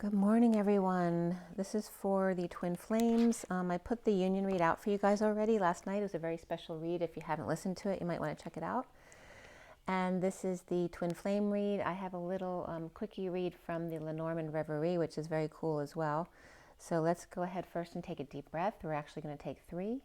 Good morning, everyone. This is for the twin flames. I put the union read out for you guys already last night. It was a very special read. If you haven't listened to it, you might want to check it out. And this is the twin flame read. I have a little quickie read from the Lenormand Reverie, which is very cool as well. So let's go ahead first and take a deep breath. We're actually going to take 3.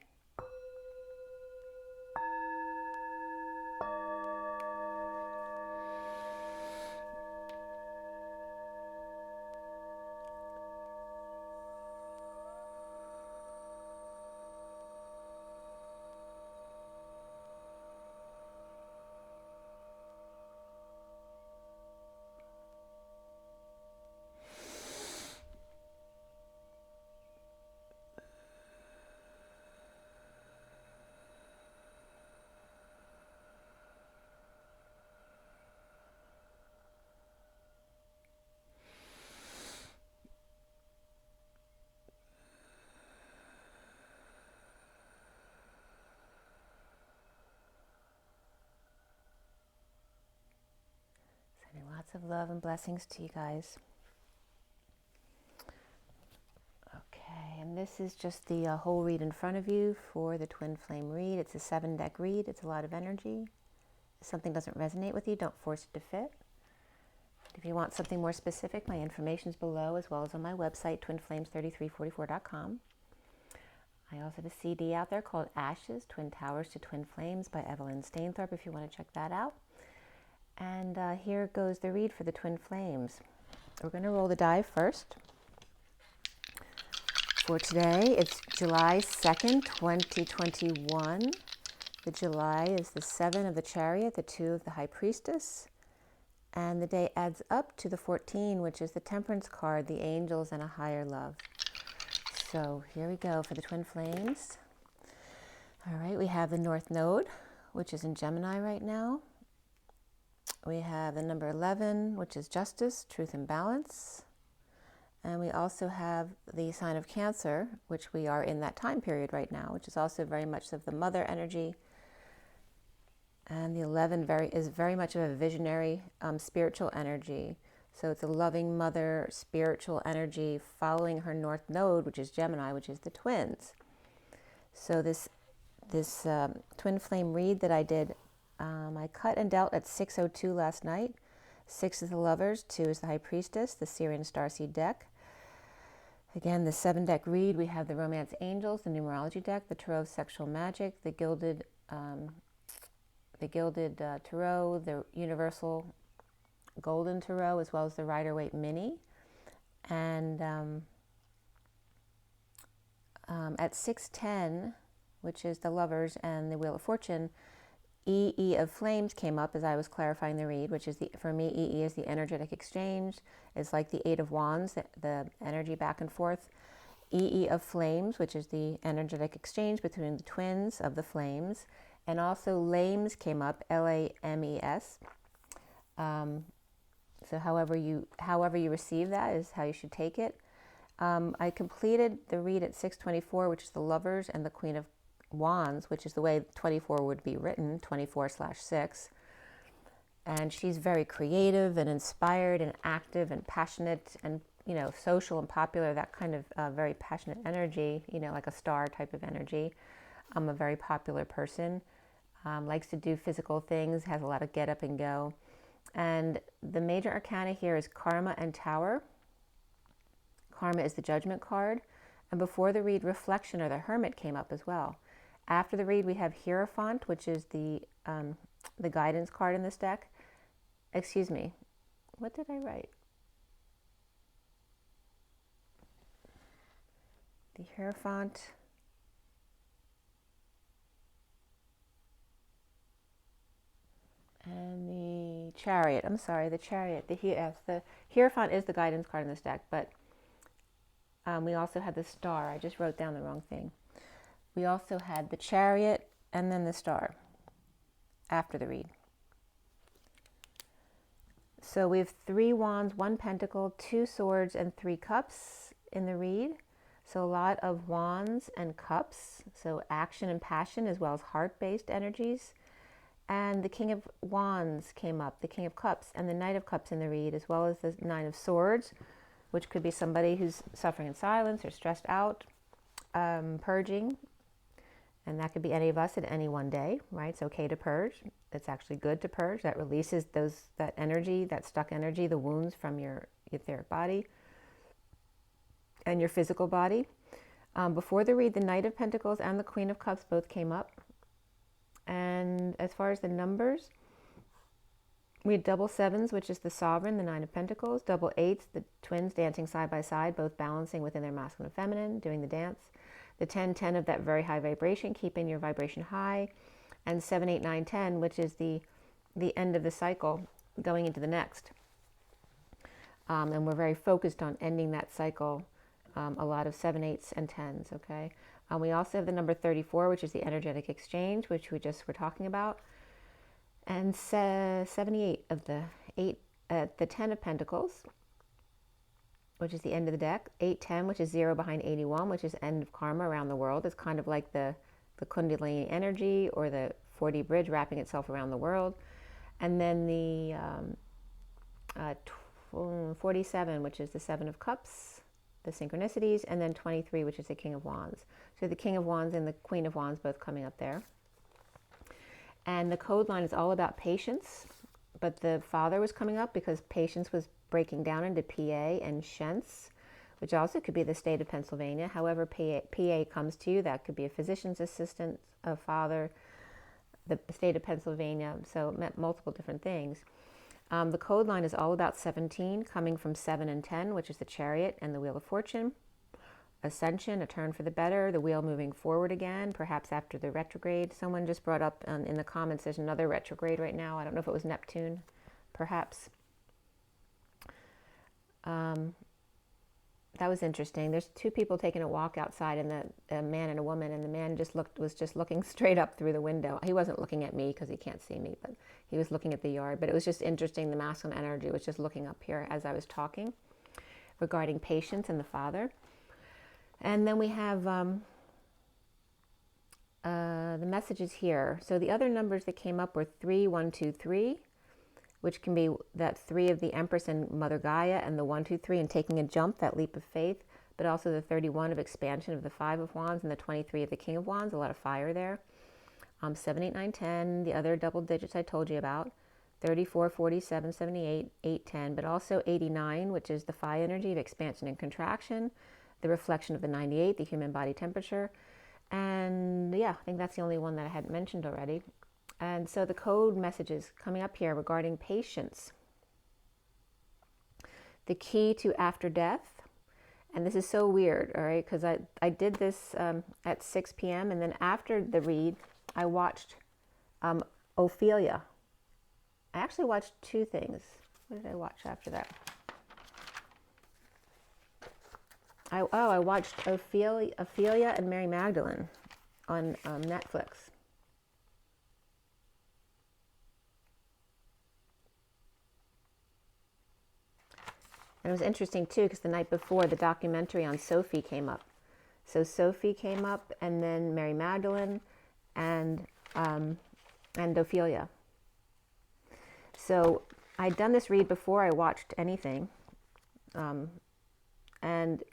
Sending lots of love and blessings to you guys. Okay, and this is just the whole read in front of you for the twin flame read. It's a 7-deck read. It's a lot of energy. If something doesn't resonate with you, don't force it to fit. If you want something more specific, my information is below, as well as on my website, twinflames3344.com. I also have a CD out there called Ashes, Twin Towers to Twin Flames by Evelyn Stainthorpe, if you want to check that out. And here goes the read for the twin flames. We're going to roll the die first. For today, it's July 2nd, 2021. The July is the 7 of the Chariot, the 2 of the High Priestess. And the day adds up to the 14, which is the Temperance card, the angels and a higher love. So here we go for the twin flames. All right, we have the North Node, which is in Gemini right now. We have the number 11, which is justice, truth, and balance. And we also have the sign of Cancer, which we are in that time period right now, which is also very much of the mother energy. And the 11 is very much of a visionary spiritual energy. So it's a loving mother spiritual energy following her North Node, which is Gemini, which is the twins. So this twin flame read that I did, I cut and dealt at 6:02 last night. 6 is the Lovers, 2 is the High Priestess, the Syrian Starseed deck. Again, the 7-deck read, we have the Romance Angels, the Numerology deck, the Tarot of Sexual Magic, the Gilded Tarot, the Universal Golden Tarot, as well as the Rider-Waite Mini. And at 6:10, which is the Lovers and the Wheel of Fortune, EE of Flames came up as I was clarifying the read, which is, for me, EE is the energetic exchange. It's like the 8 of Wands, the energy back and forth. EE of Flames, which is the energetic exchange between the twins of the flames. And also Lames came up, Lames. So however you receive that is how you should take it. I completed the read at 6:24, which is the Lovers and the Queen of Wands, which is the way 24 would be written, 24/6. And she's very creative and inspired and active and passionate and, social and popular, that kind of very passionate energy, like a star type of energy. I'm a very popular person, likes to do physical things, has a lot of get up and go. And the major arcana here is Karma and Tower. Karma is the Judgment card. And before the read, Reflection or the Hermit came up as well. After the read, we have Hierophant, which is the guidance card in this deck. Excuse me, what did I write? The Hierophant. And the Chariot. I'm sorry, the Chariot. The Hierophant is the guidance card in this deck, but we also had the Star. I just wrote down the wrong thing. We also had the Chariot and then the Star after the read. So we have 3 Wands, 1 Pentacle, 2 Swords, and 3 Cups in the read. So a lot of Wands and Cups. So action and passion, as well as heart-based energies. And the King of Wands came up, the King of Cups, and the Knight of Cups in the read, as well as the 9 of Swords, which could be somebody who's suffering in silence or stressed out, purging. And that could be any of us at any one day, right? It's okay to purge. It's actually good to purge. That releases that energy, that stuck energy, the wounds from your etheric body and your physical body. Before the read, the Knight of Pentacles and the Queen of Cups both came up. And as far as the numbers, we had double sevens, which is the Sovereign, the Nine of Pentacles, double eights, the twins dancing side by side, both balancing within their masculine and feminine, doing the dance. The 10-10 of that very high vibration, keeping your vibration high. And 7-8-9-10, which is the end of the cycle, going into the next. And we're very focused on ending that cycle. A lot of 7, 8s, and 10s, okay? We also have the number 34, which is the energetic exchange, which we just were talking about. And 78 of the 10 of Pentacles, which is the end of the deck. 8-10, which is 0 behind 81, which is end of karma around the world. It's kind of like the Kundalini energy or the 4D bridge wrapping itself around the world. And then the 47, which is the 7 of Cups, the synchronicities, and then 23, which is the King of Wands. So the King of Wands and the Queen of Wands both coming up there. And the code line is all about patience, but the Father was coming up because patience was breaking down into PA and Shents, which also could be the state of Pennsylvania. However PA comes to you, that could be a physician's assistant, a father, the state of Pennsylvania, so it meant multiple different things. The code line is all about 17, coming from 7 and 10, which is the Chariot and the Wheel of Fortune. Ascension, a turn for the better, the wheel moving forward again, perhaps after the retrograde. Someone just brought up in the comments, there's another retrograde right now. I don't know if it was Neptune, perhaps. That was interesting. There's two people taking a walk outside, and a man and a woman, and the man was just looking straight up through the window. He wasn't looking at me because he can't see me, but he was looking at the yard. But it was just interesting. The masculine energy was just looking up here as I was talking regarding patience and the Father. And then we have the messages here. So the other numbers that came up were 3, 1, 2, 3, which can be that 3 of the Empress and Mother Gaia, and the 1, 2, 3 and taking a jump, that leap of faith, but also the 31 of expansion of the 5 of Wands and the 23 of the King of Wands, a lot of fire there. 7, 8, 9, 10, the other double digits I told you about, 34, 47, 78, 8, 10, but also 89, which is the Phi energy of expansion and contraction, the reflection of the 98, the human body temperature. And yeah, I think that's the only one that I hadn't mentioned already. And so the code messages coming up here regarding patience. The key to after death. And this is so weird, all right, because I did this at 6 p.m. and then after the read, I watched Ophelia. I actually watched 2 things. What did I watch after that? I watched Ophelia and Mary Magdalene on Netflix. And it was interesting too, because the night before, the documentary on Sophie came up. So Sophie came up, and then Mary Magdalene, and Ophelia. So I'd done this read before I watched anything, and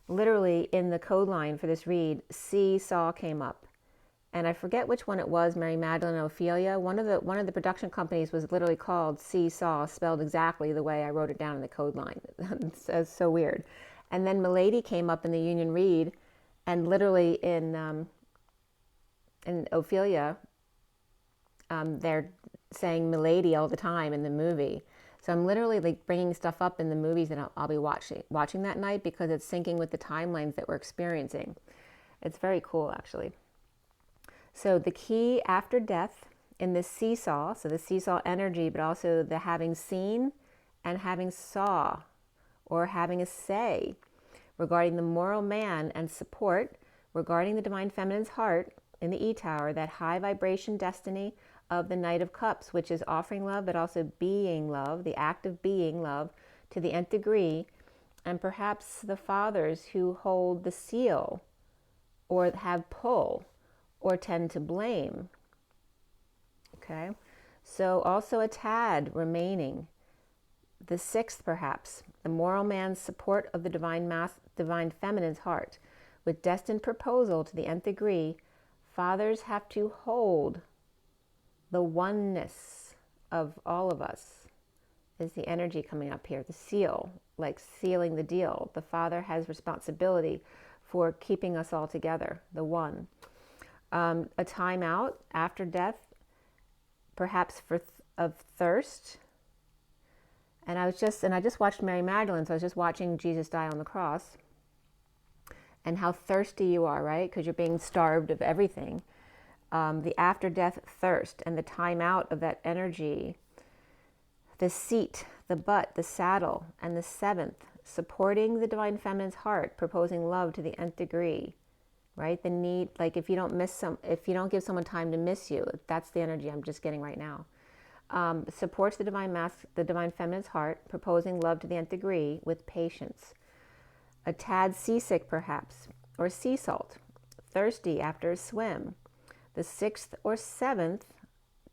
literally in the code line for this read, Saw came up, and I forget which one it was, Mary Magdalene and Ophelia. One of the production companies was literally called Saw, spelled exactly the way I wrote it down in the code line. It's so weird. And then Milady came up in the Union read, and literally in Ophelia, they're saying Milady all the time in the movie. So I'm literally like bringing stuff up in the movies that I'll be watching that night, because it's syncing with the timelines that we're experiencing. It's very cool, actually. So the key after death in this seesaw, so the seesaw energy, but also the having seen and having saw, or having a say regarding the moral man, and support regarding the divine feminine's heart in the E-Tower, that high vibration destiny of the Knight of Cups, which is offering love, but also being love, the act of being love to the nth degree, and perhaps the fathers who hold the seal, or have pull, or tend to blame. Okay, so also a tad remaining, the 6th perhaps, the moral man's support of the divine feminine's heart. With destined proposal to the nth degree, fathers have to hold the oneness of all of us, is the energy coming up here, the seal, like sealing the deal. The father has responsibility for keeping us all together, the one. A time out after death, perhaps of thirst. And I just watched Mary Magdalene, so I was just watching Jesus die on the cross. And how thirsty you are, right? Because you're being starved of everything. The after-death thirst and the time out of that energy. The seat, the butt, the saddle, and the seventh, supporting the divine feminine's heart, proposing love to the nth degree, right? The need, like if you don't give someone time to miss you, that's the energy I'm just getting right now. Supports the divine feminine's heart, proposing love to the nth degree with patience. A tad seasick perhaps, or sea salt, thirsty after a swim. The sixth or seventh,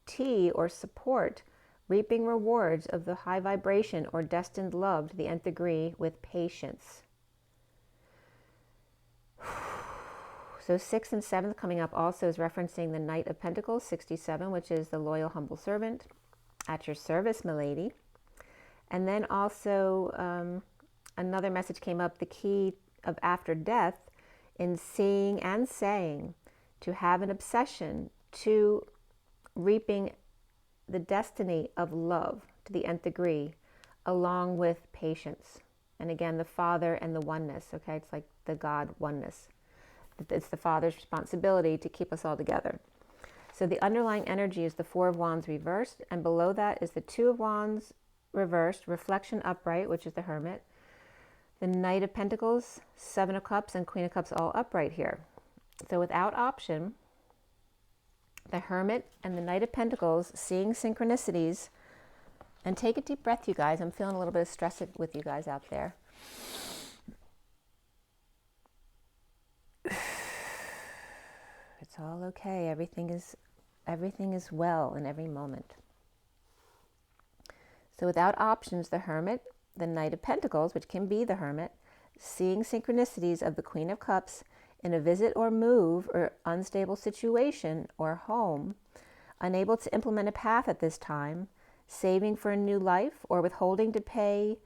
tea or support, reaping rewards of the high vibration or destined love to the nth degree with patience. So 6th and 7th coming up also is referencing the Knight of Pentacles, 67, which is the loyal, humble servant. At your service, milady. And then also another message came up, the key of after death in seeing and saying, to have an obsession to reaping the destiny of love to the nth degree, along with patience. And again, the Father and the oneness, okay? It's like the God oneness. It's the Father's responsibility to keep us all together. So the underlying energy is the Four of Wands reversed, and below that is the Two of Wands reversed, reflection upright, which is the Hermit, the Knight of Pentacles, Seven of Cups, and Queen of Cups all upright here. So without option, the Hermit and the Knight of Pentacles, seeing synchronicities, and take a deep breath, you guys. I'm feeling a little bit of stress with you guys out there. It's all okay. Everything is well in every moment. So without options, the Hermit, the Knight of Pentacles, which can be the Hermit, seeing synchronicities of the Queen of Cups in a visit or move or unstable situation or home, unable to implement a path at this time, saving for a new life, or withholding to pay,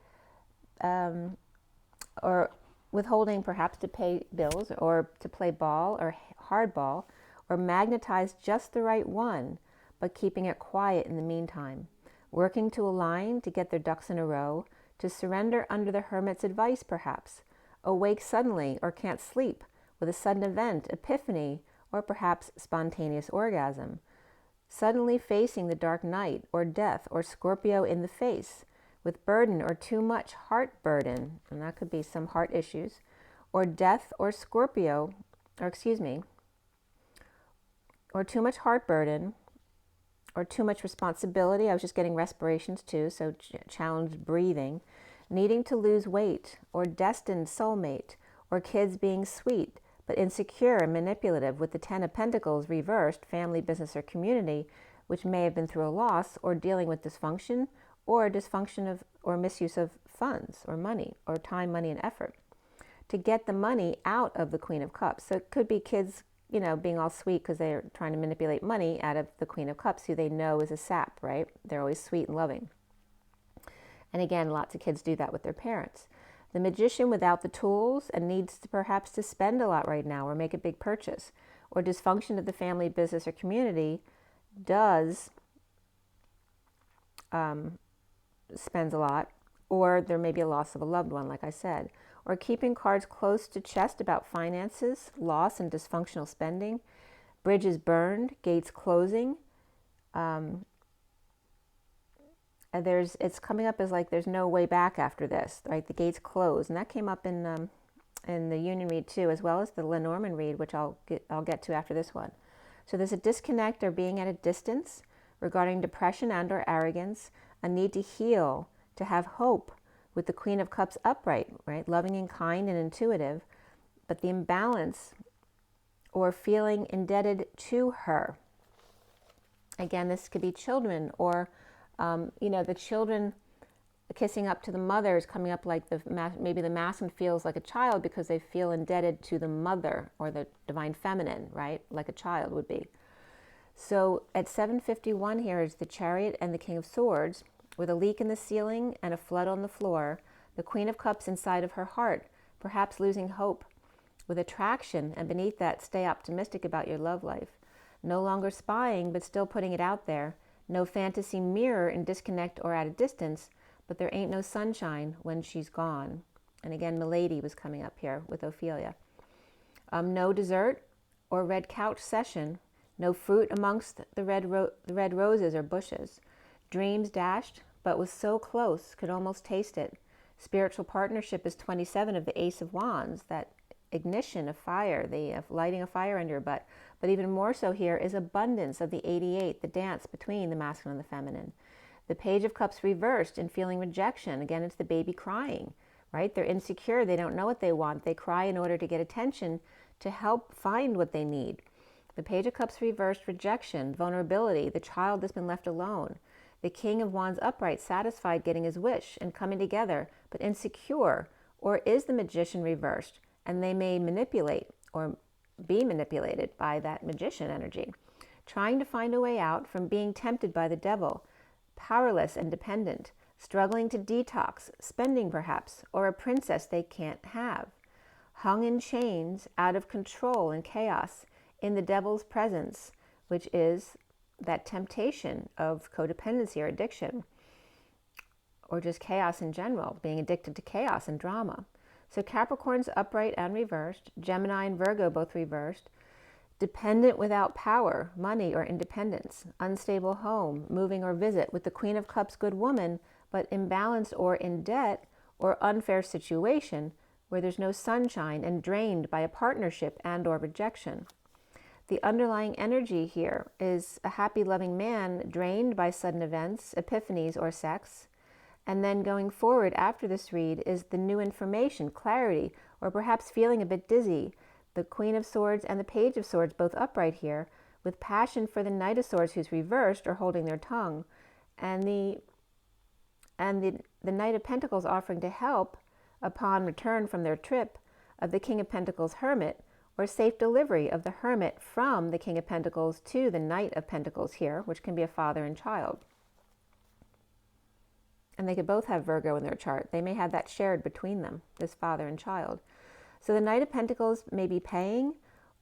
or withholding perhaps to pay bills or to play ball or hardball, or magnetize just the right one, but keeping it quiet in the meantime, working to align to get their ducks in a row, to surrender under the Hermit's advice perhaps, awake suddenly or can't sleep with a sudden event, epiphany, or perhaps spontaneous orgasm, suddenly facing the dark night or death or Scorpio in the face with burden or too much heart burden, and that could be some heart issues, or death or Scorpio, or too much heart burden, or too much responsibility. I was just getting respirations too, so challenged breathing, needing to lose weight, or destined soulmate, or kids being sweet, but insecure and manipulative with the Ten of Pentacles reversed, family, business, or community, which may have been through a loss, or dealing with dysfunction, or misuse of funds, or money, or time, money, and effort, to get the money out of the Queen of Cups. So it could be kids, being all sweet because they're trying to manipulate money out of the Queen of Cups, who they know is a sap, right? They're always sweet and loving. And again, lots of kids do that with their parents. The Magician without the tools and needs to perhaps to spend a lot right now or make a big purchase, or dysfunction of the family, business, or community does spends a lot, or there may be a loss of a loved one, like I said, or keeping cards close to chest about finances, loss, and dysfunctional spending, bridges burned, gates closing. It's coming up as like there's no way back after this, right? The gates close, and that came up in the Union read too, as well as the Lenormand read, which I'll get to after this one. So there's a disconnect or being at a distance regarding depression and or arrogance, a need to heal, to have hope with the Queen of Cups upright, right? Loving and kind and intuitive, but the imbalance or feeling indebted to her. Again, this could be children or, the children kissing up to the mother is coming up like maybe the masculine feels like a child because they feel indebted to the mother or the divine feminine, right? Like a child would be. So at 7:51 here is the Chariot and the King of Swords, with a leak in the ceiling and a flood on the floor, the Queen of Cups inside of her heart, perhaps losing hope, with attraction, and beneath that, stay optimistic about your love life. No longer spying, but still putting it out there. No fantasy mirror in disconnect or at a distance, but there ain't no sunshine when she's gone. And again, Milady was coming up here with Ophelia. No dessert or red couch session. No fruit amongst the red roses or bushes. Dreams dashed, but was so close, could almost taste it. Spiritual partnership is 27 of the Ace of Wands, that ignition of fire, the lighting a fire under your butt. But even more so here is abundance of the 88, the dance between the masculine and the feminine. The Page of Cups reversed in feeling rejection. Again, it's the baby crying, right? They're insecure. They don't know what they want. They cry in order to get attention, to help find what they need. The Page of Cups reversed, rejection, vulnerability, the child that's been left alone. The King of Wands upright, satisfied getting his wish and coming together, but insecure. Or is the Magician reversed? And they may manipulate or be manipulated by that magician energy, trying to find a way out from being tempted by the devil, powerless and dependent, struggling to detox, spending perhaps, or a princess they can't have, hung in chains, out of control and chaos, in the devil's presence, which is that temptation of codependency or addiction, or just chaos in general, being addicted to chaos and drama. So Capricorn's upright and reversed, Gemini and Virgo both reversed, dependent without power, money, or independence, unstable home, moving or visit, with the Queen of Cups, good woman, but imbalanced or in debt or unfair situation where there's no sunshine and drained by a partnership and or rejection. The underlying energy here is a happy, loving man drained by sudden events, epiphanies, or sex. And then going forward after this read is the new information, clarity, or perhaps feeling a bit dizzy. The Queen of Swords and the Page of Swords both upright here, with passion for the Knight of Swords who's reversed or holding their tongue, and the Knight of Pentacles offering to help upon return from their trip of the King of Pentacles Hermit, or safe delivery of the Hermit from the King of Pentacles to the Knight of Pentacles here, which can be a father and child. And they could both have Virgo in their chart. They may have that shared between them, this father and child. So the Knight of Pentacles may be paying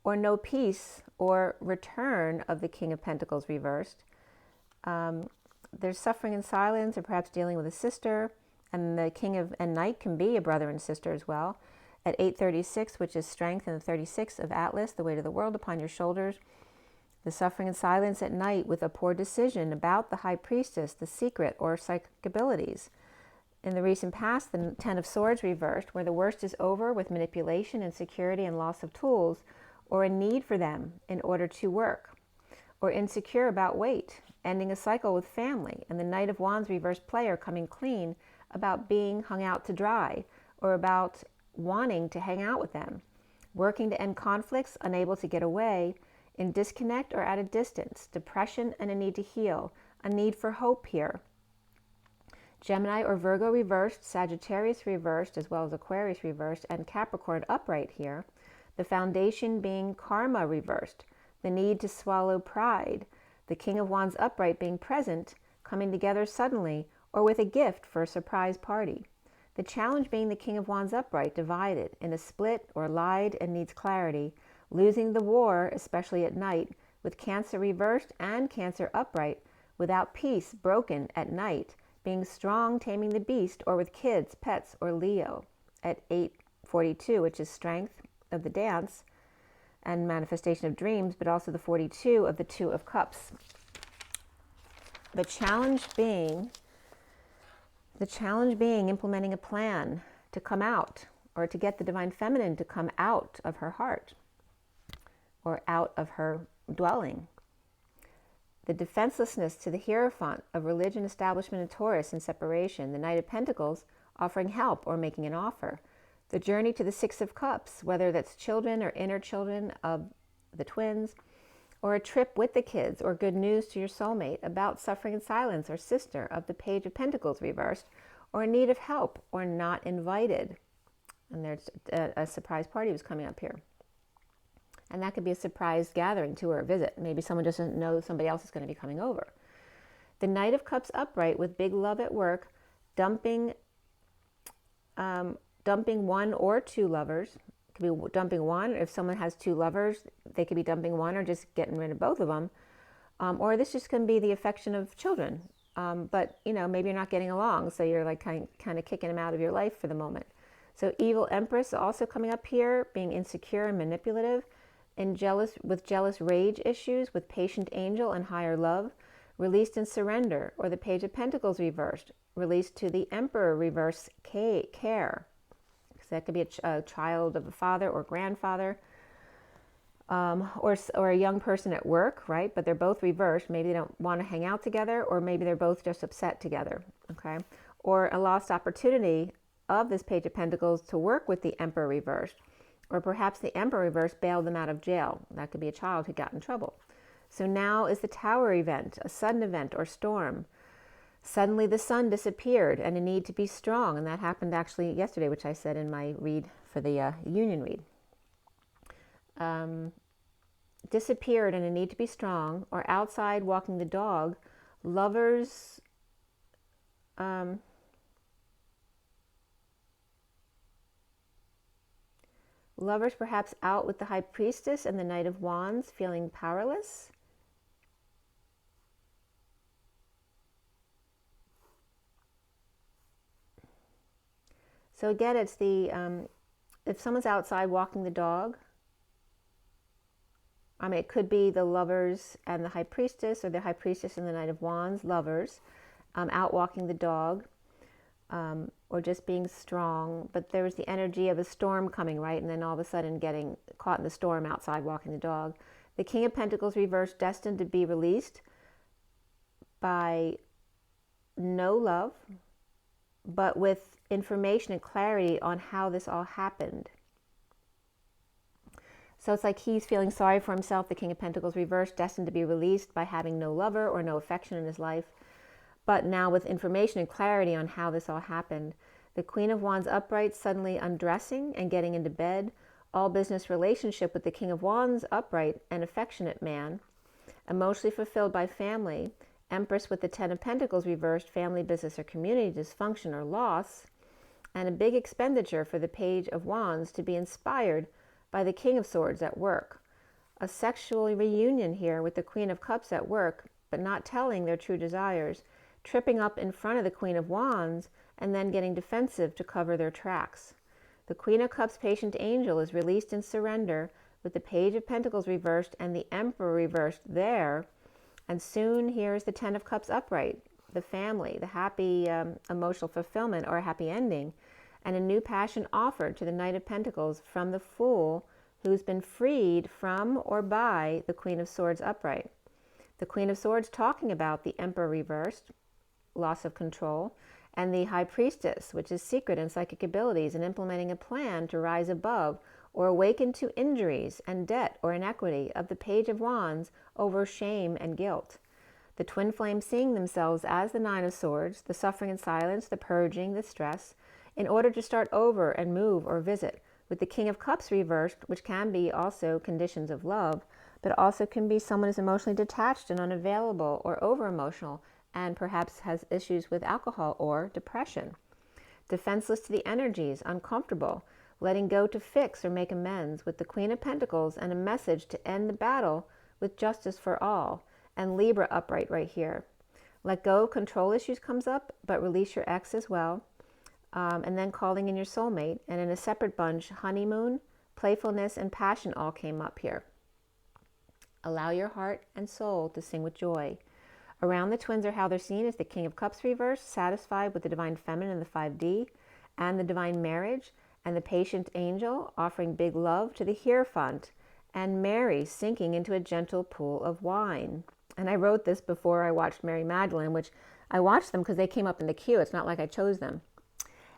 or no peace or return of the King of Pentacles reversed. There's suffering in silence, or perhaps dealing with a sister. And the King of and Knight can be a brother and sister as well. At 836, which is strength, and the 36 of Atlas, the weight of the world upon your shoulders. The suffering in silence at night with a poor decision about the High Priestess, the secret, or psychic abilities. In the recent past, the Ten of Swords reversed, where the worst is over with manipulation, insecurity, and loss of tools, or a need for them in order to work, or insecure about weight, ending a cycle with family, and the Knight of Wands reversed player coming clean about being hung out to dry, or about wanting to hang out with them, working to end conflicts, unable to get away, in disconnect or at a distance, depression and a need to heal, a need for hope here. Gemini or Virgo reversed, Sagittarius reversed, as well as Aquarius reversed, and Capricorn upright here. The foundation being karma reversed, the need to swallow pride, the King of Wands upright being present, coming together suddenly, or with a gift for a surprise party. The challenge being the King of Wands upright, divided, in a split or lied and needs clarity, losing the war, especially at night, with Cancer reversed and Cancer upright, without peace, broken at night, being strong, taming the beast, or with kids, pets, or Leo. At 842, which is strength of the dance and manifestation of dreams, but also the 42 of the Two of Cups. The challenge being implementing a plan to come out, or to get the divine feminine to come out of her heart, or out of her dwelling. The defenselessness to the Hierophant of religion, establishment, and Taurus in separation. The Knight of Pentacles offering help or making an offer. The journey to the Six of Cups, whether that's children or inner children of the twins, or a trip with the kids, or good news to your soulmate about suffering in silence, or sister of the Page of Pentacles reversed, or in need of help, or not invited. And there's a surprise party was coming up here. And that could be a surprise gathering too, or a visit. Maybe someone doesn't know somebody else is going to be coming over. The Knight of Cups upright with big love at work, dumping one or two lovers. It could be dumping one. If someone has two lovers, they could be dumping one or just getting rid of both of them. Or this just can be the affection of children. But, maybe you're not getting along, so you're like kind of kicking them out of your life for the moment. So evil Empress also coming up here, being insecure and manipulative, and with jealous rage issues, with patient angel and higher love, released in surrender, or the Page of Pentacles reversed, released to the Emperor reverse care. So that could be a child of a father or grandfather, or a young person at work, right? But they're both reversed. Maybe they don't want to hang out together, or maybe they're both just upset together, okay? Or a lost opportunity of this Page of Pentacles to work with the Emperor reversed, or perhaps the Emperor reversed bailed them out of jail. That could be a child who got in trouble. So now is the Tower event, a sudden event or storm. Suddenly the sun disappeared and a need to be strong. And that happened actually yesterday, which I said in my read for the union read. Disappeared and a need to be strong, or outside walking the dog. Lovers, lovers perhaps out with the High Priestess and the Knight of Wands, feeling powerless. So again, it's the, if someone's outside walking the dog, it could be the lovers and the High Priestess, or the High Priestess and the Knight of Wands, lovers, out walking the dog, or just being strong. But there was the energy of a storm coming, right? And then all of a sudden getting caught in the storm outside walking the dog. The King of Pentacles reversed, destined to be released by no love, but with information and clarity on how this all happened. So it's like he's feeling sorry for himself, the King of Pentacles reversed, destined to be released by having no lover or no affection in his life. But now with information and clarity on how this all happened. The Queen of Wands upright, suddenly undressing and getting into bed. All business relationship with the King of Wands upright, an affectionate man. Emotionally fulfilled by family. Empress with the Ten of Pentacles reversed, family, business, or community dysfunction or loss. And a big expenditure for the Page of Wands to be inspired by the King of Swords at work. A sexual reunion here with the Queen of Cups at work, but not telling their true desires, tripping up in front of the Queen of Wands and then getting defensive to cover their tracks. The Queen of Cups patient angel is released in surrender with the Page of Pentacles reversed and the Emperor reversed there. And soon here's the Ten of Cups upright, the family, the happy emotional fulfillment or a happy ending, and a new passion offered to the Knight of Pentacles from the Fool, who's been freed from or by the Queen of Swords upright. The Queen of Swords talking about the Emperor reversed, loss of control, and the High Priestess, which is secret and psychic abilities and implementing a plan to rise above or awaken to injuries and debt or inequity of the Page of Wands over shame and guilt. The twin flames seeing themselves as the Nine of Swords, the suffering and silence, the purging, the stress, in order to start over and move or visit, with the King of Cups reversed, which can be also conditions of love, but also can be someone who's emotionally detached and unavailable or over-emotional and perhaps has issues with alcohol or depression. Defenseless to the energies, uncomfortable, letting go to fix or make amends, with the Queen of Pentacles and a message to end the battle with justice for all, and Libra upright right here. Let go, control issues comes up, but release your ex as well. And then calling in your soulmate, and in a separate bunch, honeymoon, playfulness, and passion all came up here. Allow your heart and soul to sing with joy. Around the twins are how they're seen as the King of Cups reversed, satisfied with the Divine Feminine in the 5D, and the Divine Marriage, and the Patient Angel offering big love to the Hierophant, and Mary sinking into a gentle pool of wine. And I wrote this before I watched Mary Magdalene, which I watched them because they came up in the queue. It's not like I chose them.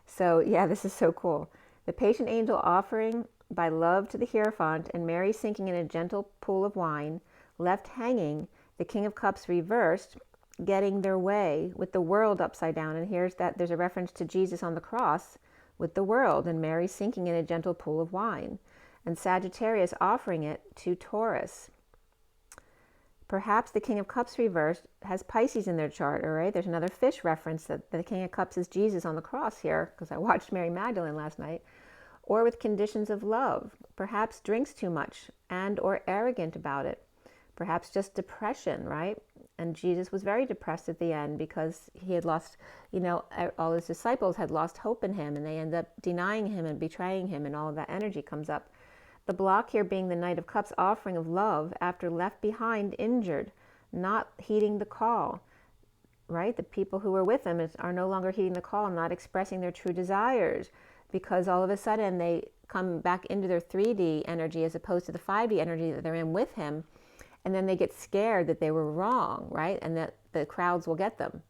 So yeah, this is so cool. The Patient Angel offering by love to the Hierophant, and Mary sinking in a gentle pool of wine, left hanging, the King of Cups reversed, getting their way with the world upside down. And there's a reference to Jesus on the cross with the world, and Mary sinking in a gentle pool of wine, and Sagittarius offering it to Taurus. Perhaps the King of Cups reversed has Pisces in their chart, all right? There's another fish reference that the King of Cups is Jesus on the cross here, because I watched Mary Magdalene last night. Or with conditions of love, perhaps drinks too much and or arrogant about it. Perhaps just depression, right? And Jesus was very depressed at the end because he had lost, all his disciples had lost hope in him, and they end up denying him and betraying him, and all of that energy comes up. The block here being the Knight of Cups offering of love after left behind, injured, not heeding the call, right? The people who were with him are no longer heeding the call, not expressing their true desires, because all of a sudden they come back into their 3D energy as opposed to the 5D energy that they're in with him. And then they get scared that they were wrong, right? And that the crowds will get them.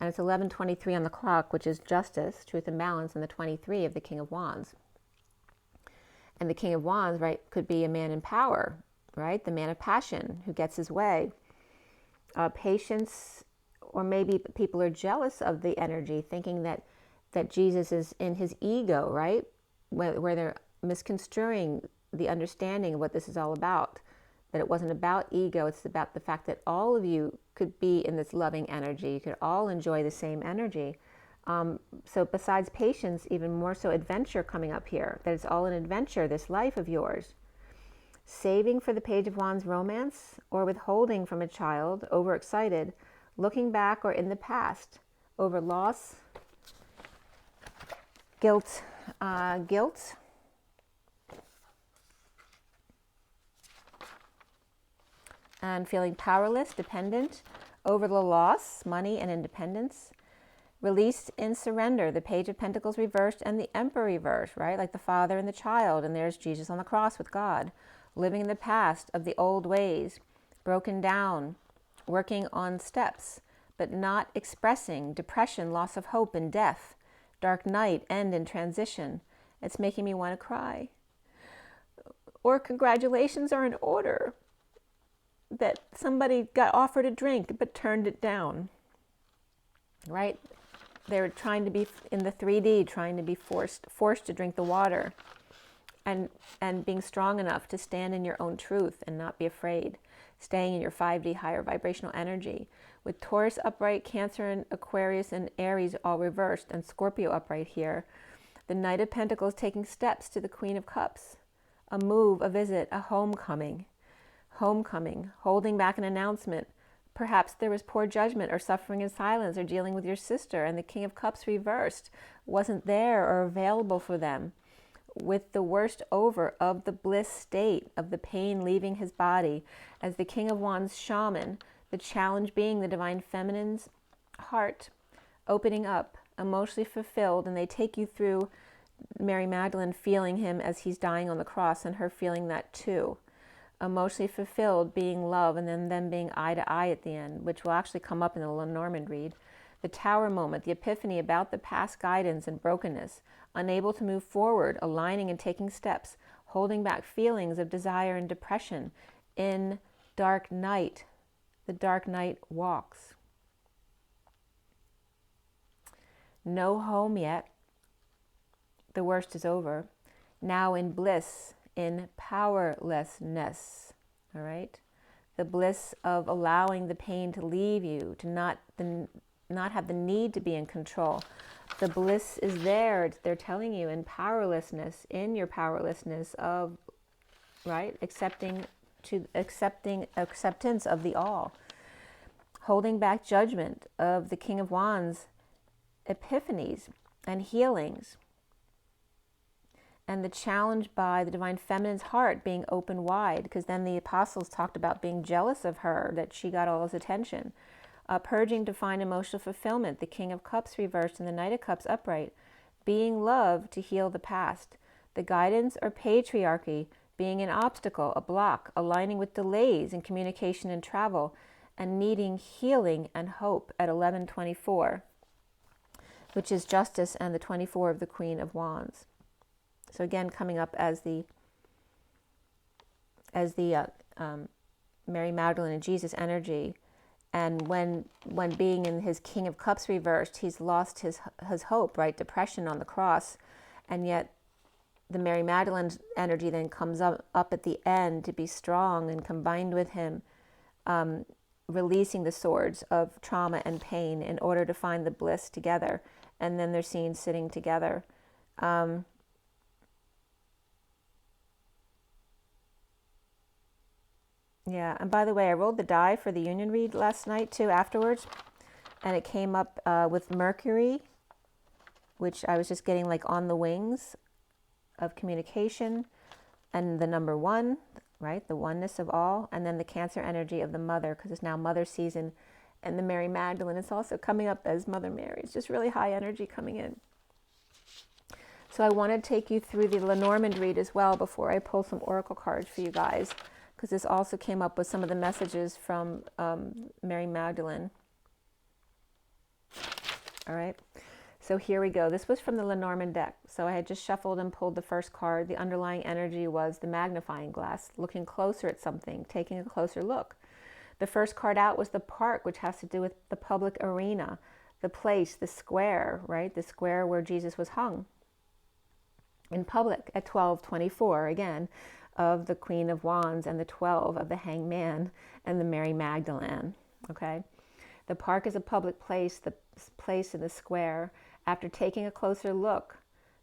And it's 11:23 on the clock, which is justice, truth, and balance, and the 23 of the King of Wands. And the King of Wands, right, could be a man in power, right? The man of passion who gets his way. Patience, or maybe people are jealous of the energy, thinking that Jesus is in his ego, right? Where they're misconstruing the understanding of what this is all about. That it wasn't about ego, it's about the fact that all of you could be in this loving energy. You could all enjoy the same energy. So besides patience, even more so adventure coming up here. That it's all an adventure, this life of yours. Saving for the Page of Wands romance, or withholding from a child, overexcited, looking back or in the past, over loss, guilt, and feeling powerless, dependent over the loss, money, and independence. Released in surrender, the Page of Pentacles reversed and the Emperor reversed, right? Like the father and the child, and there's Jesus on the cross with God. Living in the past of the old ways, broken down, working on steps, but not expressing depression, loss of hope, and death. Dark night, end and transition. It's making me want to cry. Or congratulations are in order. That somebody got offered a drink but turned it down, right? They were trying to be in the 3D, trying to be forced to drink the water, and being strong enough to stand in your own truth and not be afraid, staying in your 5D higher vibrational energy. With Taurus upright, Cancer and Aquarius and Aries all reversed, and Scorpio upright here. The Knight of Pentacles taking steps to the Queen of Cups, a move, a visit, a homecoming, holding back an announcement. Perhaps there was poor judgment or suffering in silence, or dealing with your sister, and the King of Cups reversed wasn't there or available for them. With the worst over of the bliss state, of the pain leaving his body, as the King of Wands shaman, the challenge being the divine feminine's heart opening up, emotionally fulfilled, and they take you through Mary Magdalene feeling him as he's dying on the cross, and her feeling that too. Emotionally fulfilled, being love, and then them being eye to eye at the end, which will actually come up in the Lenormand read. The Tower moment, the epiphany about the past guidance and brokenness, unable to move forward, aligning and taking steps, holding back feelings of desire and depression. In dark night, the dark night walks. No home yet. The worst is over. Now in bliss, in powerlessness, all right? The bliss of allowing the pain to leave you, to not have the need to be in control. The bliss is there. They're telling you in powerlessness, in your powerlessness of, right? Acceptance of the all. Holding back judgment of the King of Wands, epiphanies and healings. And the challenge by the divine feminine's heart being open wide, because then the apostles talked about being jealous of her, that she got all his attention. Purging to find emotional fulfillment, the King of Cups reversed and the Knight of Cups upright. Being love to heal the past. The guidance or patriarchy being an obstacle, a block, aligning with delays in communication and travel, and needing healing and hope at 11:24, which is justice and the 24 of the Queen of Wands. So again, coming up as the Mary Magdalene and Jesus energy, And when being in his King of Cups reversed, he's lost his hope, right? Depression on the cross. And yet the Mary Magdalene energy then comes up at the end to be strong, and combined with him, releasing the swords of trauma and pain in order to find the bliss together. And then they're seen sitting together. Yeah, and by the way, I rolled the die for the union read last night too afterwards, and it came up with Mercury, which I was just getting like on the wings of communication, and the number 1, right, the oneness of all, and then the Cancer energy of the mother, because it's now mother season, and the Mary Magdalene is also coming up as Mother Mary. It's just really high energy coming in. So I want to take you through the Lenormand read as well before I pull some oracle cards for you guys, because this also came up with some of the messages from Mary Magdalene. All right, so here we go. This was from the Lenormand deck. So I had just shuffled and pulled the first card. The underlying energy was the magnifying glass, looking closer at something, taking a closer look. The first card out was the park, which has to do with the public arena, the place, the square, right? The square where Jesus was hung in public at 12:24, again, of the Queen of Wands, and the 12 of the Hanged Man and the Mary Magdalene, okay? The park is a public place, the place in the square. After taking a closer look,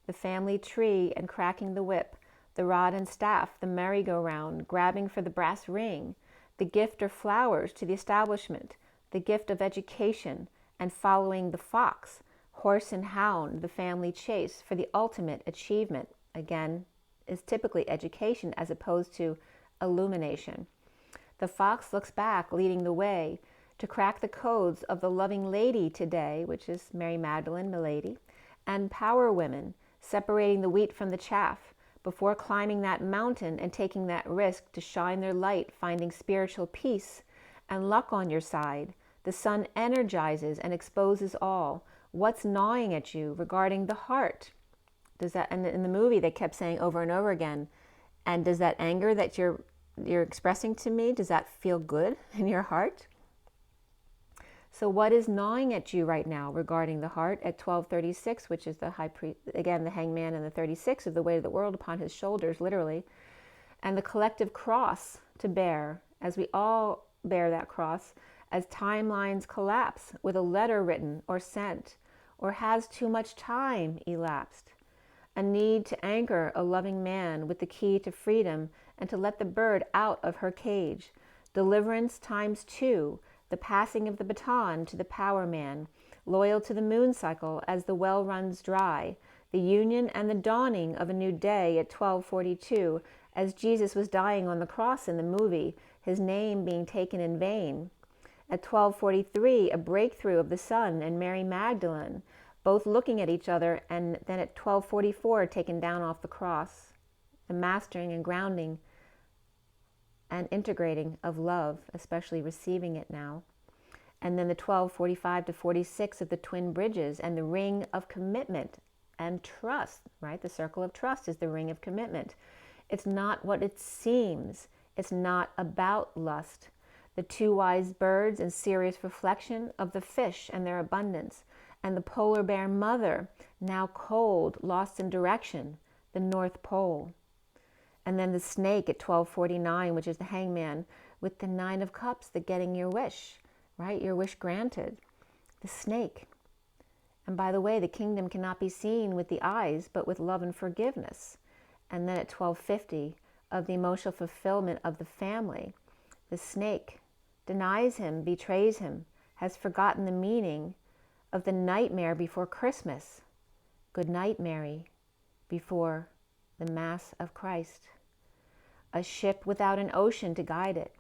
the family tree and cracking the whip, the rod and staff, the merry-go-round, grabbing for the brass ring, the gift or flowers to the establishment, the gift of education, and following the fox, horse and hound, the family chase for the ultimate achievement, again, is typically education as opposed to illumination. The fox looks back, leading the way to crack the codes of the loving lady today, which is Mary Magdalene, milady, and power women, separating the wheat from the chaff before climbing that mountain and taking that risk to shine their light, finding spiritual peace and luck on your side. The sun energizes and exposes all. What's gnawing at you regarding the heart? Does that, and in the movie they kept saying over and over again, and does that anger that you're expressing to me, does that feel good in your heart? So what is gnawing at you right now regarding the heart at 12:36, which is the high priest, again, the Hanged Man, and the 36 of the weight of the world upon his shoulders, literally, and the collective cross to bear, as we all bear that cross, as timelines collapse with a letter written or sent, or has too much time elapsed. A need to anchor a loving man with the key to freedom and to let the bird out of her cage. Deliverance times 2, the passing of the baton to the power man, loyal to the moon cycle as the well runs dry, the union and the dawning of a new day at 12:42, as Jesus was dying on the cross in the movie, his name being taken in vain. At 12:43, a breakthrough of the sun and Mary Magdalene, both looking at each other, and then at 12:44, taken down off the cross. The mastering and grounding and integrating of love, especially receiving it now. And then the 12:45 to 46 of the twin bridges and the ring of commitment and trust, right? The circle of trust is the ring of commitment. It's not what it seems. It's not about lust. The 2 wise birds in serious reflection of the fish and their abundance, and the polar bear mother, now cold, lost in direction, the North Pole. And then the snake at 12:49, which is the hangman, with the 9 of cups, the getting your wish, right? Your wish granted. The snake. And by the way, the kingdom cannot be seen with the eyes, but with love and forgiveness. And then at 12:50, of the emotional fulfillment of the family, the snake denies him, betrays him, has forgotten the meaning of the nightmare before Christmas. Good night, Mary, before the Mass of Christ. A ship without an ocean to guide it.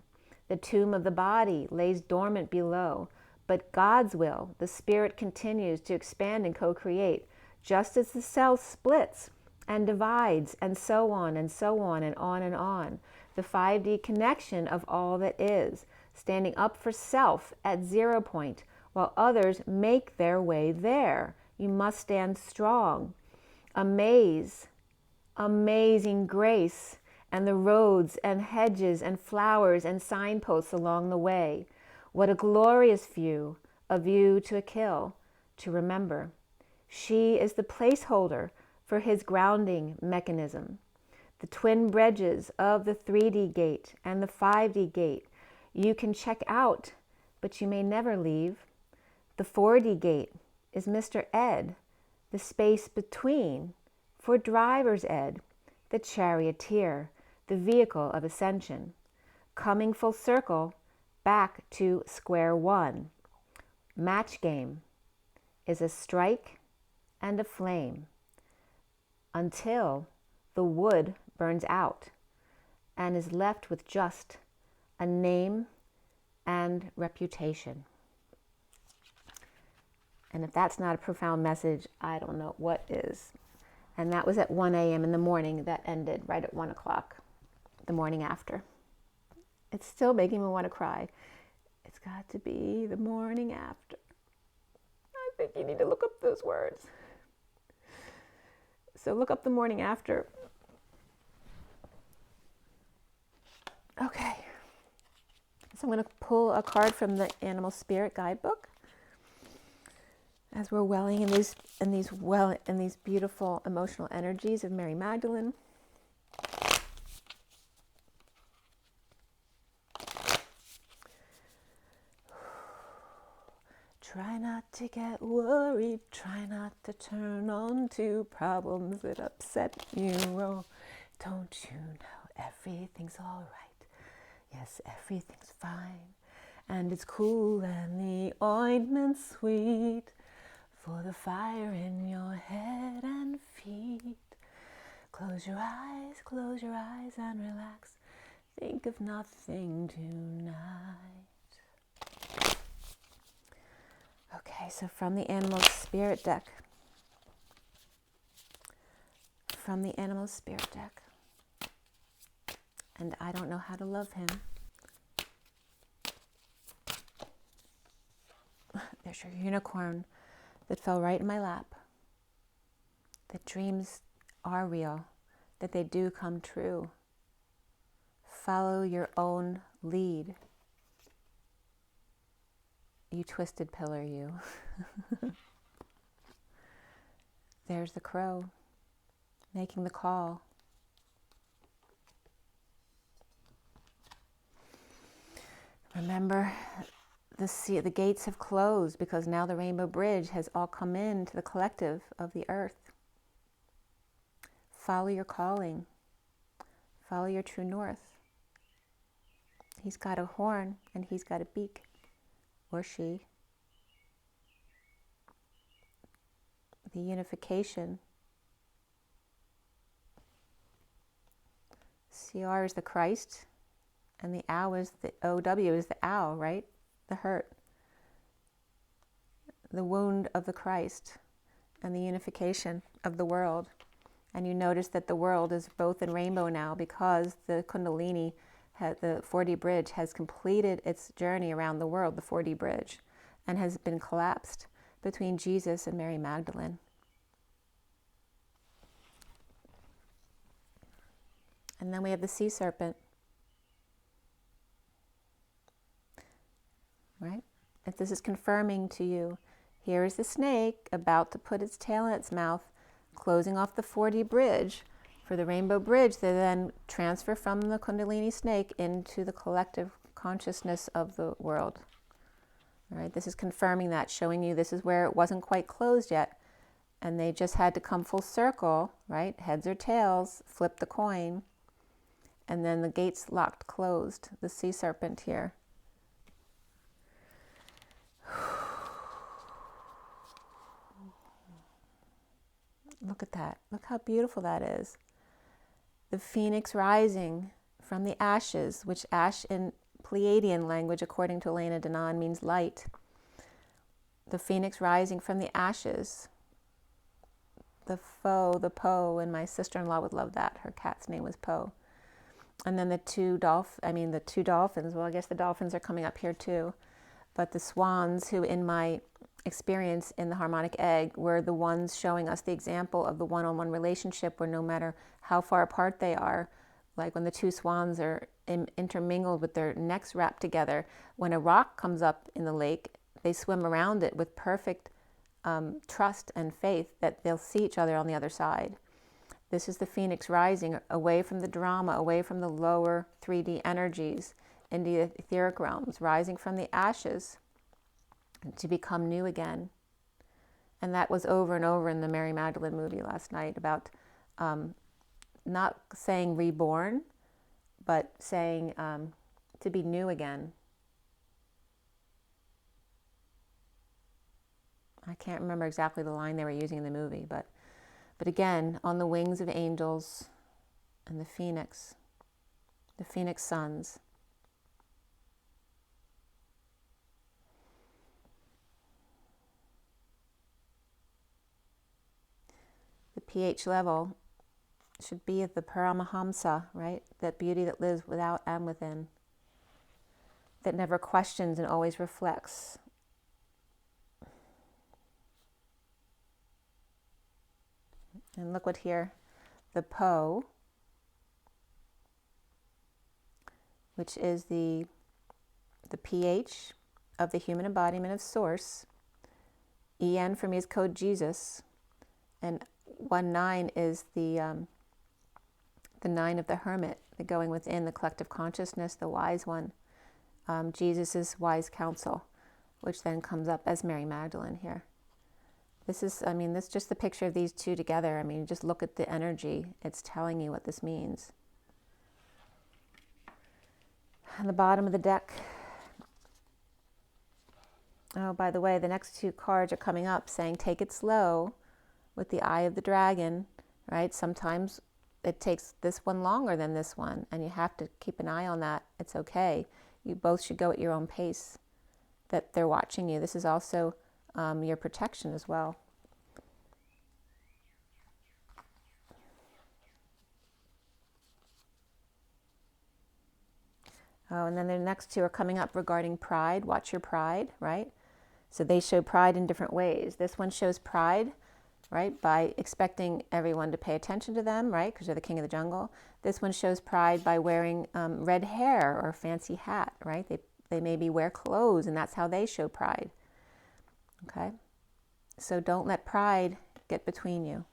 The tomb of the body lays dormant below, but God's will, the spirit continues to expand and co-create, just as the cell splits and divides, and so on and so on and on and on. The 5D connection of all that is, standing up for self at 0 point, while others make their way there. You must stand strong. Amaze, amazing grace, and the roads and hedges and flowers and signposts along the way. What a glorious view, a view to a kill, to remember. She is the placeholder for his grounding mechanism. The twin bridges of the 3D gate and the 5D gate you can check out, but you may never leave. The 4D gate is Mr. Ed, the space between, for driver's ed, the charioteer, the vehicle of ascension, coming full circle back to square one. Match game is a strike and a flame until the wood burns out and is left with just a name and reputation. And if that's not a profound message, I don't know what is. And that was at 1 a.m. in the morning. That ended right at 1 o'clock the morning after. It's still making me want to cry. It's got to be the morning after. I think you need to look up those words. So look up the morning after. Okay. So I'm going to pull a card from the Animal Spirit Guidebook as we're welling in these beautiful emotional energies of Mary Magdalene. Try not to get worried, try not to turn on to problems that upset you. Oh, don't you know everything's all right? Yes, everything's fine, and it's cool and the ointment's sweet for the fire in your head and feet. Close your eyes and relax. Think of nothing tonight. Okay, so from the Animal Spirit deck. From the Animal Spirit deck. And I don't know how to love him. There's your unicorn that fell right in my lap. That dreams are real, that they do come true. Follow your own lead. You twisted pillar, you. There's the crow making the call. Remember, the gates have closed because now the Rainbow Bridge has all come into the collective of the earth. Follow your calling. Follow your true north. He's got a horn and he's got a beak. Or she. The unification. CR is the Christ, and the OW is the OW is the owl, right? The hurt. The wound of the Christ, and the unification of the world. And you notice that the world is both in rainbow now because the Kundalini, the 4D bridge, has completed its journey around the world, the 4D bridge, and has been collapsed between Jesus and Mary Magdalene. And then we have the sea serpent, right? If this is confirming to you, here is the snake about to put its tail in its mouth, closing off the 4D bridge. For the Rainbow Bridge, they then transfer from the Kundalini snake into the collective consciousness of the world. All right, this is confirming that, showing you this is where it wasn't quite closed yet, and they just had to come full circle, right? Heads or tails, flip the coin, and then the gates locked closed. The sea serpent here. Look at that. Look how beautiful that is. The phoenix rising from the ashes, which ash in Pleiadian language, according to Elena Denon, means light. The phoenix rising from the ashes. The foe, the Poe, and my sister-in-law would love that. Her cat's name was Poe. And then the two dolphins. Well, I guess the dolphins are coming up here too. But the swans, who in my experience in the harmonic egg were the ones showing us the example of the one-on-one relationship where no matter how far apart they are, like when the two swans are intermingled with their necks wrapped together. When a rock comes up in the lake, they swim around it with perfect trust and faith that they'll see each other on the other side. This is the phoenix rising away from the drama, away from the lower 3D energies, into the etheric realms, rising from the ashes to become new again. And that was over and over in the Mary Magdalene movie last night about not saying reborn, but saying to be new again. I can't remember exactly the line they were using in the movie, but again, on the wings of angels and the phoenix suns. The pH level should be at the Paramahamsa, right? That beauty that lives without and within, that never questions and always reflects. And look what here, the Po, which is the pH of the human embodiment of Source. EN for me is code Jesus, and 19 is the 9 of the Hermit, the going within, the collective consciousness, the wise one, Jesus's wise counsel, which then comes up as Mary Magdalene here. This is, this is just the picture of these two together. Just look at the energy. It's telling you what this means. On the bottom of the deck. Oh, by the way, the next two cards are coming up saying, take it slow with the eye of the dragon, right? Sometimes it takes this one longer than this one, and you have to keep an eye on that. It's okay. You both should go at your own pace, that they're watching you. This is also your protection as well. Oh, and then the next two are coming up regarding pride. Watch your pride, right? So they show pride in different ways. This one shows pride, right, by expecting everyone to pay attention to them, right, because they're the king of the jungle. This one shows pride by wearing red hair or a fancy hat, right? They maybe wear clothes, and that's how they show pride. Okay? So don't let pride get between you.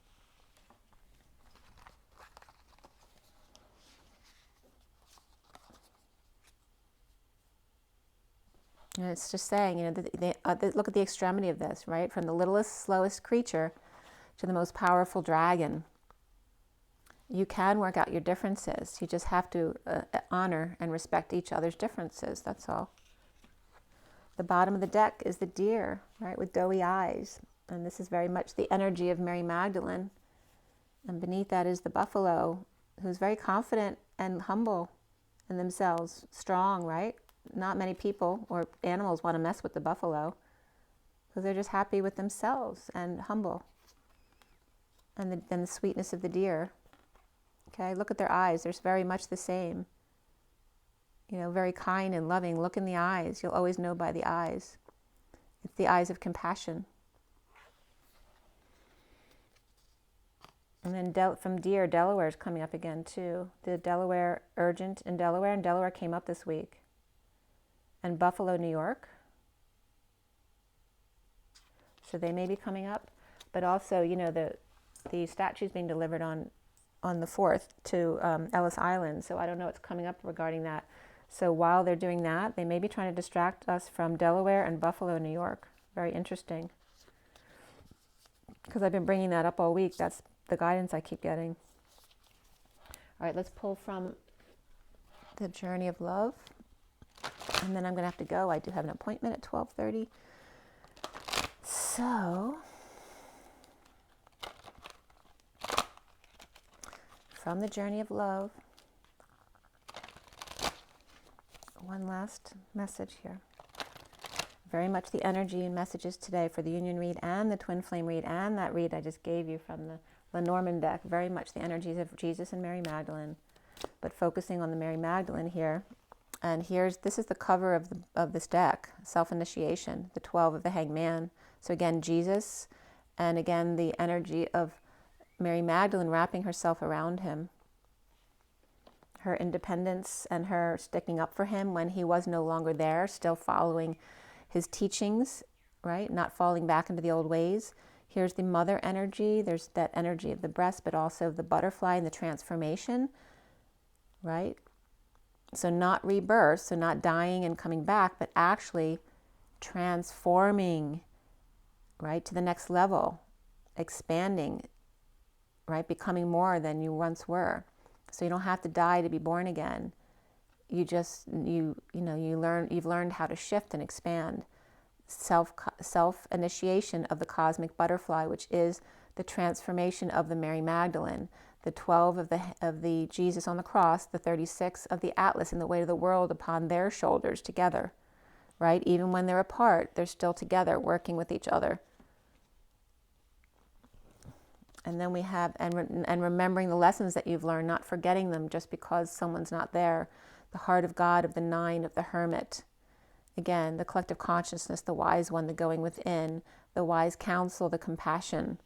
And it's just saying, look at the extremity of this, right? From the littlest, slowest creature to the most powerful dragon. You can work out your differences. You just have to honor and respect each other's differences. That's all. The bottom of the deck is the deer, right, with doughy eyes. And this is very much the energy of Mary Magdalene. And beneath that is the buffalo, who's very confident and humble in themselves, strong, right? Not many people or animals want to mess with the buffalo because they're just happy with themselves and humble. And then the sweetness of the deer. Okay, look at their eyes. They're very much the same. Very kind and loving. Look in the eyes. You'll always know by the eyes. It's the eyes of compassion. And then from deer, Delaware is coming up again too. The Delaware urgent in Delaware, and Delaware came up this week. And Buffalo, New York. So they may be coming up. But also, the statue's being delivered on the 4th to Ellis Island. So I don't know what's coming up regarding that. So while they're doing that, they may be trying to distract us from Delaware and Buffalo, New York. Very interesting. Because I've been bringing that up all week. That's the guidance I keep getting. All right, let's pull from the Journey of Love. And then I'm going to have to go. I do have an appointment at 12:30. So, from the Journey of Love, one last message here. Very much the energy and messages today for the Union read and the Twin Flame read and that read I just gave you from the Lenormand deck. Very much the energies of Jesus and Mary Magdalene, but focusing on the Mary Magdalene here. And this is the cover of this deck, Self-Initiation, the 12 of the Hanged Man. So again, Jesus, and again, the energy of Mary Magdalene wrapping herself around him. her independence and her sticking up for him when he was no longer there, still following his teachings, right? Not falling back into the old ways. Here's the mother energy. There's that energy of the breast, but also the butterfly and the transformation, right? So not rebirth, so not dying and coming back, but actually transforming, right, to the next level, expanding, right, becoming more than you once were. So you don't have to die to be born again. You've learned how to shift and expand. Self initiation of the cosmic butterfly, which is the transformation of the Mary Magdalene, the 12 of the Jesus on the cross, the 36 of the Atlas and the weight of the world upon their shoulders together, right? Even when they're apart, they're still together, working with each other. And then we have, and remembering the lessons that you've learned, not forgetting them just because someone's not there. The heart of God of the 9 of the Hermit. Again, the collective consciousness, the wise one, the going within, the wise counsel, the compassion,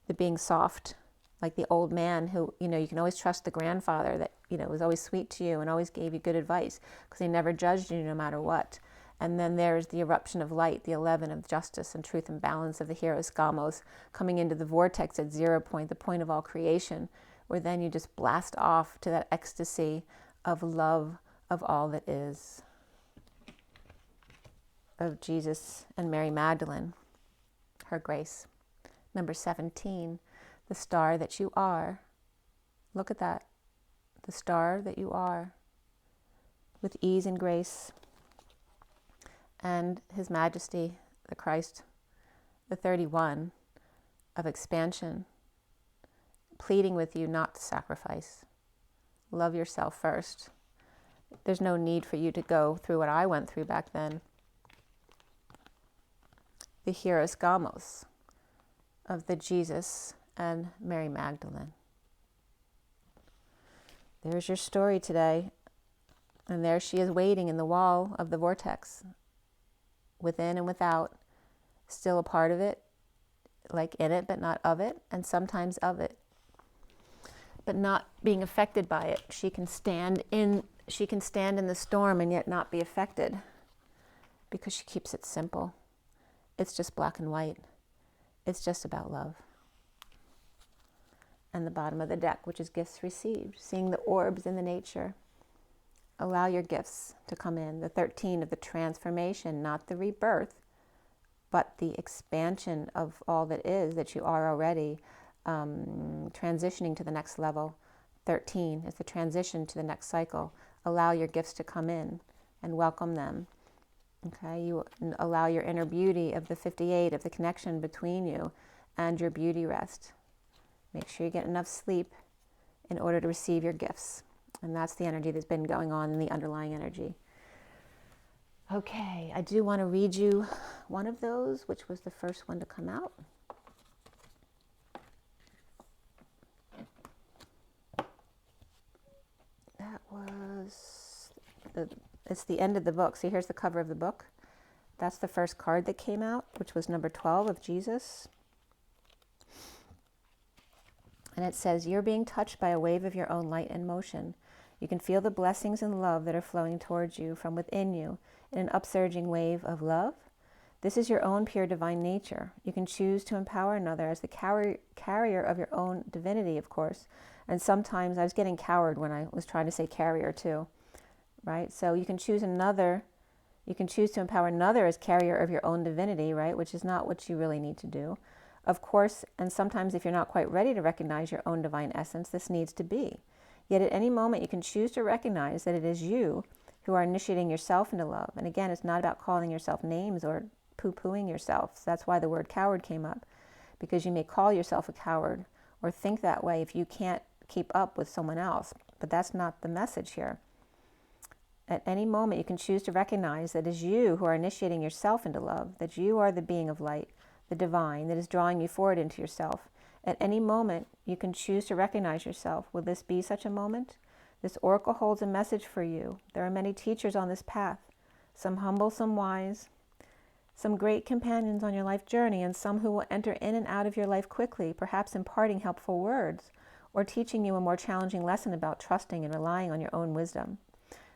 the being soft, like the old man who, you can always trust the grandfather that, was always sweet to you and always gave you good advice because he never judged you no matter what. And then there's the eruption of light, the 11 of justice and truth and balance of the Hieros Gamos, coming into the vortex at 0 point, the point of all creation, where then you just blast off to that ecstasy of love of all that is, of Jesus and Mary Magdalene, her grace. Number 17, the star that you are. Look at that, the star that you are, with ease and grace. And His Majesty, the Christ, the 31 of expansion, pleading with you not to sacrifice. Love yourself first. There's no need for you to go through what I went through back then. The Hieros Gamos of the Jesus and Mary Magdalene. There's your story today. And there she is waiting in the wall of the vortex, within and without, still a part of it, like in it, but not of it, and sometimes of it, but not being affected by it. She can stand in the storm and yet not be affected because she keeps it simple. It's just black and white. It's just about love. And the bottom of the deck, which is gifts received, seeing the orbs in the nature. Allow your gifts to come in. The 13 of the transformation, not the rebirth, but the expansion of all that is, that you are already, transitioning to the next level. 13 is the transition to the next cycle. Allow your gifts to come in and welcome them. Okay, you allow your inner beauty of the 58, of the connection between you and your beauty rest. Make sure you get enough sleep in order to receive your gifts. And that's the energy that's been going on in the underlying energy. Okay, I do want to read you one of those, which was the first one to come out. That was, it's the end of the book. See, here's the cover of the book. That's the first card that came out, which was number 12 of Jesus. And it says, you're being touched by a wave of your own light and motion. You can feel the blessings and love that are flowing towards you from within you in an upsurging wave of love. This is your own pure divine nature. You can choose to empower another as the carrier of your own divinity, of course. And sometimes I was getting coward when I was trying to say carrier too, right? So you can choose to empower another as carrier of your own divinity, right? Which is not what you really need to do. Of course, and sometimes if you're not quite ready to recognize your own divine essence, this needs to be. Yet at any moment you can choose to recognize that it is you who are initiating yourself into love. And again, it's not about calling yourself names or poo-pooing yourself. So that's why the word coward came up, because you may call yourself a coward or think that way if you can't keep up with someone else. But that's not the message here. At any moment you can choose to recognize that it is you who are initiating yourself into love, that you are the being of light, the divine, that is drawing you forward into yourself. At any moment, you can choose to recognize yourself. Will this be such a moment? This oracle holds a message for you. There are many teachers on this path, some humble, some wise, some great companions on your life journey, and some who will enter in and out of your life quickly, perhaps imparting helpful words, or teaching you a more challenging lesson about trusting and relying on your own wisdom.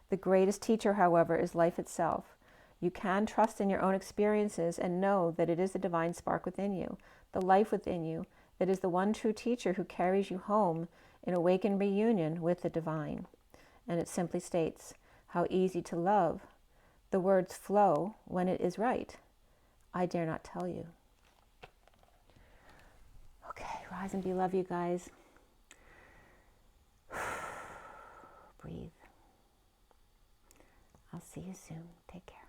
The greatest teacher, however, is life itself. You can trust in your own experiences and know that it is the divine spark within you, the life within you, that is the one true teacher who carries you home in awakened reunion with the divine. And it simply states, how easy to love. The words flow when it is right. I dare not tell you. Okay, rise and be love, you guys. Breathe. I'll see you soon. Take care.